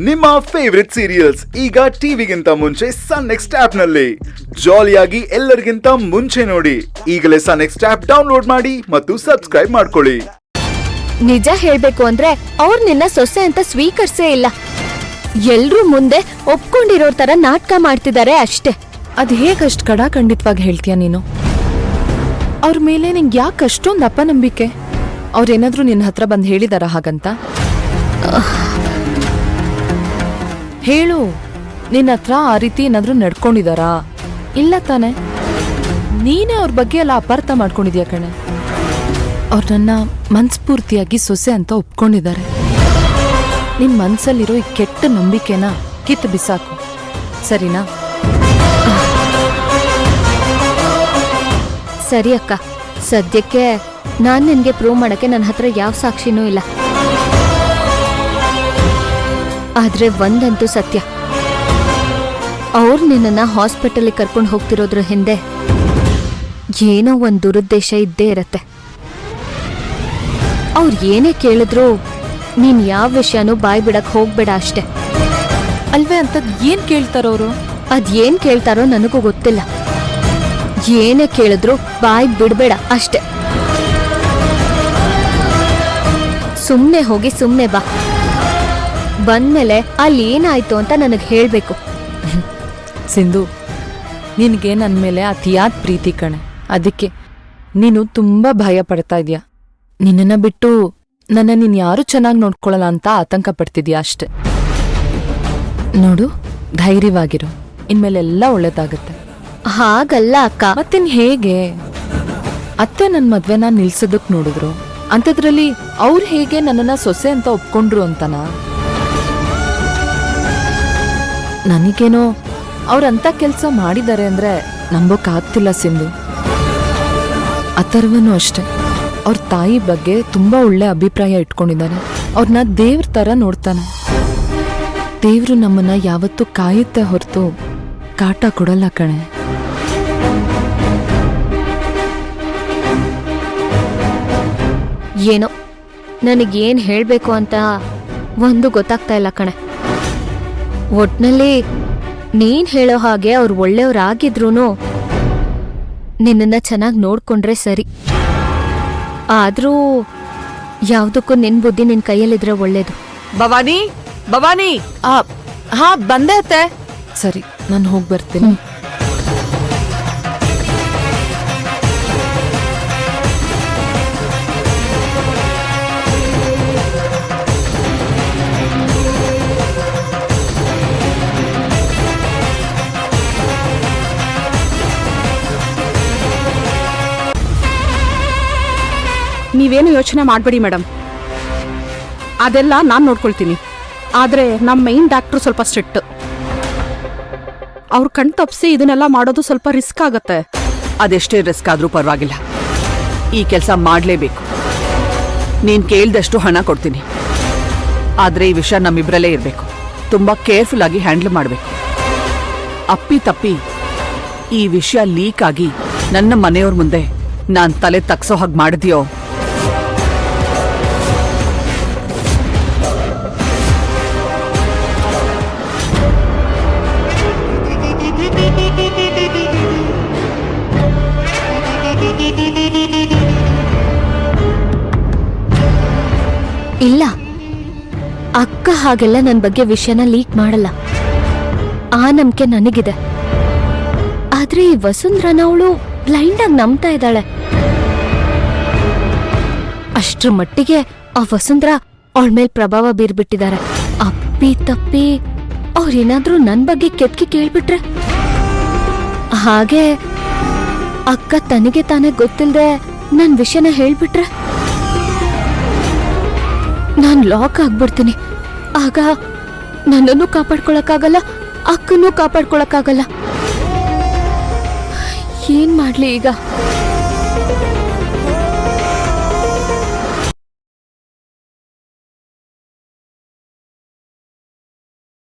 ನಿಮ್ಮ favourite serials ಈಗ ಟಿವಿಗಿಂತ ಮುಂಚೆ ಸನ್ ನೆಕ್ಸ್ಟ್ ಆಪ್ ನಲ್ಲಿ ಜಾಲಿಯಾಗಿ ಎಲ್ಲರಿಗಿಂತ ಮುಂಚೆ ನೋಡಿ. ಈಗಲೇ ಸನ್ ನೆಕ್ಸ್ಟ್ ಆಪ್ ಡೌನ್ಲೋಡ್ ಮಾಡಿ ಮತ್ತು ಸಬ್ಸ್ಕ್ರೈಬ್ ಮಾಡ್ಕೊಳ್ಳಿ. ನಿಜ ಹೇಳ್ಬೇಕು ಅಂದ್ರೆ ಅವ್ರು ನಿನ್ನ ಸೊಸೆ ಅಂತ ಸ್ವೀಕರಿಸೇ ಇಲ್ಲ. ಎಲ್ರೂ ಮುಂದೆ ಒಪ್ಕೊಂಡಿರೋ ತರ ನಾಟಕ ಮಾಡ್ತಿದ್ದಾರೆ ಅಷ್ಟೇ. ಅದ್ ಹೇಗಷ್ಟ್ ಖಂಡಿತವಾಗಿ ಹೇಳ್ತೀಯ ನೀನು? ಅವ್ರ ಮೇಲೆ ನಿಂಗೆ ಯಾಕೆ ಅಷ್ಟೊಂದು ಅಪನಂಬಿಕೆ? ಅವ್ರೇನಾದ್ರೂ ನಿನ್ನ ಹತ್ರ ಬಂದು ಹೇಳಿದಾರ ಹಾಗಂತ? ಹೇಳು, ನಿನ್ನ ಹತ್ರ ಆ ರೀತಿ ಏನಾದ್ರೂ ನಡ್ಕೊಂಡಿದಾರಾ? ಇಲ್ಲ ತಾನೆ? ನೀನೇ ಅವ್ರ ಬಗ್ಗೆ ಎಲ್ಲ ಅಪಾರ್ಥ ಮಾಡ್ಕೊಂಡಿದ್ಯಾ ಕಣೆ. ಅವ್ರು ನನ್ನ ಮನ್ಸ್ಫೂರ್ತಿಯಾಗಿ ಸೊಸೆ ಅಂತ ಒಪ್ಕೊಂಡಿದ್ದಾರೆ. ನಿನ್ ಮನ್ಸಲ್ಲಿರೋ ಈ ಕೆಟ್ಟ ನಂಬಿಕೆನ ಕಿತ್ತು ಬಿಸಾಕು, ಸರಿನಾ? ಸರಿ ಅಕ್ಕ, ಸದ್ಯಕ್ಕೆ ನಾನ್ ನಿನ್ಗೆ ಪ್ರೂವ್ ಮಾಡಕ್ಕೆ ನನ್ನ ಹತ್ರ ಯಾವ ಸಾಕ್ಷಿನೂ ಇಲ್ಲ. ಆದ್ರೆ ಒಂದಂತೂ ಸತ್ಯ, ಅವ್ರು ನಿನ್ನನ್ನ ಹಾಸ್ಪಿಟಲ್ ಕರ್ಕೊಂಡು ಹೋಗ್ತಿರೋದ್ರ ಹಿಂದೆ ಏನೋ ಒಂದು ದುರುದ್ದೇಶ ಇದ್ದೇ ಇರತ್ತೆ. ಅವ್ರು ಏನೇ ಕೇಳಿದ್ರು ನೀನ್ ಯಾವ ವಿಷಯನೂ ಬಾಯ್ ಬಿಡಕ್ ಹೋಗ್ಬೇಡ ಅಷ್ಟೆ. ಅಲ್ವೇ ಅಂತದ್ ಏನ್ ಕೇಳ್ತಾರವ್ರು? ಅದೇನ್ ಕೇಳ್ತಾರೋ ನನಗೂ ಗೊತ್ತಿಲ್ಲ. ಏನೇ ಕೇಳಿದ್ರು ಬಾಯ್ ಬಿಡ್ಬೇಡ ಅಷ್ಟೆ. ಸುಮ್ನೆ ಹೋಗಿ ಸುಮ್ನೆ ಬಾ. ಬಂದ್ಮೇಲೆ ಅಲ್ಲಿ ಏನಾಯ್ತು ಅಂತ ನನಗ್ ಹೇಳ್ಬೇಕು. ಸಿಂಧು, ನಿನ್ಗೆ ನನ್ ಮೇಲೆ ಅತಿಯಾದ ಪ್ರೀತಿ ಕಣೆ. ಅದಕ್ಕೆ ನೀನು ತುಂಬಾ ಭಯ ಪಡ್ತಾ ಇದೀಯ. ನಿನ್ನನ್ನ ಬಿಟ್ಟು ನೀನ್ ಯಾರು ಚೆನ್ನಾಗಿ ನೋಡ್ಕೊಳ್ಳಲ್ಲ ಅಂತ ಆತಂಕ ಪಡ್ತಿದ್ಯಾ ಅಷ್ಟೆ. ನೋಡು, ಧೈರ್ಯವಾಗಿರು, ಇನ್ಮೇಲೆಲ್ಲ ಒಳ್ಳೇದಾಗತ್ತೆ. ಹಾಗಲ್ಲ ಅಕ್ಕ. ಮತ್ತಿನ್ ಹೇಗೆ? ಅತ್ತೆ ನನ್ ಮದ್ವೆನ ನಿಲ್ಸೋದಕ್ ನೋಡಿದ್ರು, ಅಂಥದ್ರಲ್ಲಿ ಅವ್ರು ಹೇಗೆ ನನ್ನನ್ನ ಸೊಸೆ ಅಂತ ಒಪ್ಕೊಂಡ್ರು ಅಂತನಾ? ನನಗೇನೋ ಅವ್ರಂತ ಕೆಲ್ಸ ಮಾಡಿದ್ದಾರೆ ಅಂದ್ರೆ ನಂಬೋಕ್ ಆಗ್ತಿಲ್ಲ ಸಿಂಧು. ಅಥರ್ವನು ಅಷ್ಟೆ, ಅವ್ರ ತಾಯಿ ಬಗ್ಗೆ ತುಂಬಾ ಒಳ್ಳೆ ಅಭಿಪ್ರಾಯ ಇಟ್ಕೊಂಡಿದ್ದಾನೆ. ಅವ್ರನ್ನ ದೇವ್ರ ತರ ನೋಡ್ತಾನೆ. ದೇವ್ರು ನಮ್ಮನ್ನ ಯಾವತ್ತೂ ಕಾಯುತ್ತೆ ಹೊರತು ಕಾಟ ಕೊಡಲ್ಲ ಕಣೆ. ಏನೋ ನನಗೇನ್ ಹೇಳ್ಬೇಕು ಅಂತ ಒಂದು ಗೊತ್ತಾಗ್ತಾ ಇಲ್ಲ ಕಣೆ. ಒಟ್ನಲ್ಲಿ ನೀನ್ ಹೇಳೋ ಹಾಗೆ ಅವ್ರು ಒಳ್ಳೆಯವ್ರಾಗಿದ್ರೂನು ನಿನ್ನನ್ನ ಚೆನ್ನಾಗಿ ನೋಡ್ಕೊಂಡ್ರೆ ಸರಿ. ಆದ್ರೂ ಯಾವ್ದಕ್ಕೂ ನಿನ್ ಬುದ್ಧಿ ನಿನ್ ಕೈಯಲ್ಲಿದ್ರೆ ಒಳ್ಳೇದು. ಭವಾನಿ, ಭವಾನಿ. ಹಾ, ಬಂದೆ ಅತ್ತೆ. ಸರಿ, ನಾನು ಹೋಗಿ ಬರ್ತೀನಿ. ನೀವೇನು ಯೋಚನೆ ಮಾಡಬೇಡಿ ಮೇಡಮ್, ಅದೆಲ್ಲ ನಾನು ನೋಡ್ಕೊಳ್ತೀನಿ. ಆದರೆ ನಮ್ಮ ಮೈನ್ ಡಾಕ್ಟ್ರು ಸ್ವಲ್ಪ ಸ್ಟ್ರಿಕ್ಟ್. ಅವ್ರು ಕಣ್ ತಪ್ಪಿಸಿ ಇದನ್ನೆಲ್ಲ ಮಾಡೋದು ಸ್ವಲ್ಪ ರಿಸ್ಕ್ ಆಗತ್ತೆ. ಅದೆಷ್ಟೇ ರಿಸ್ಕ್ ಆದ್ರೂ ಪರವಾಗಿಲ್ಲ, ಈ ಕೆಲಸ ಮಾಡಲೇಬೇಕು. ನೀನು ಕೇಳಿದಷ್ಟು ಹಣ ಕೊಡ್ತೀನಿ, ಆದರೆ ಈ ವಿಷಯ ನಮ್ಮಿಬ್ಬರಲ್ಲೇ ಇರಬೇಕು. ತುಂಬ ಕೇರ್ಫುಲ್ ಆಗಿ ಹ್ಯಾಂಡಲ್ ಮಾಡಬೇಕು. ಅಪ್ಪಿ ತಪ್ಪಿ ಈ ವಿಷಯ ಲೀಕ್ ಆಗಿ ನನ್ನ ಮನೆಯವ್ರ ಮುಂದೆ ನಾನು ತಲೆ ತಗ್ಸೋ ಹಾಗೆ ಮಾಡಿದ್ಯೋ, ಇಲ್ಲ, ಅಕ್ಕ ಹಾಗೆಲ್ಲ ನನ್ನ ಬಗ್ಗೆ ವಿಷಯನ ಲೀಕ್ ಮಾಡಲ್ಲ. ಆ ನಂಬಿಕೆ ನನಗಿದೆ. ಆದ್ರೆ ಈ ವಸುಂಧರನ ಅವಳು ಬ್ಲೈಂಡ್ ಆಗಿ ನಂಬ್ತಾ ಇದ್ದಾಳೆ. ಅಷ್ಟ್ರ ಮಟ್ಟಿಗೆ ಆ ವಸುಂಧರ ಅವಳ ಮೇಲ್ ಪ್ರಭಾವ ಬೀರ್ಬಿಟ್ಟಿದ್ದಾರೆ. ಅಪ್ಪಿ ತಪ್ಪಿ ಅವ್ರೇನಾದ್ರೂ ನನ್ ಬಗ್ಗೆ ಕೆಟ್ಕಿ ಕೇಳ್ಬಿಟ್ರೆ, ಹಾಗೆ ಅಕ್ಕ ತನಗೆ ತಾನೇ ಗೊತ್ತಿಲ್ದೆ ನನ್ ವಿಷಯನ ಹೇಳ್ಬಿಟ್ರೆ, ನಾನ್ ಲಾಕ್ ಆಗ್ಬಿಡ್ತೀನಿ. ಆಗ ನನ್ನನ್ನು ಕಾಪಾಡ್ಕೊಳಕ್ಕಾಗಲ್ಲ, ಅಕ್ಕನೂ ಕಾಪಾಡ್ಕೊಳಕ್ಕಾಗಲ್ಲ. ಏನ್ ಮಾಡ್ಲಿ ಈಗ?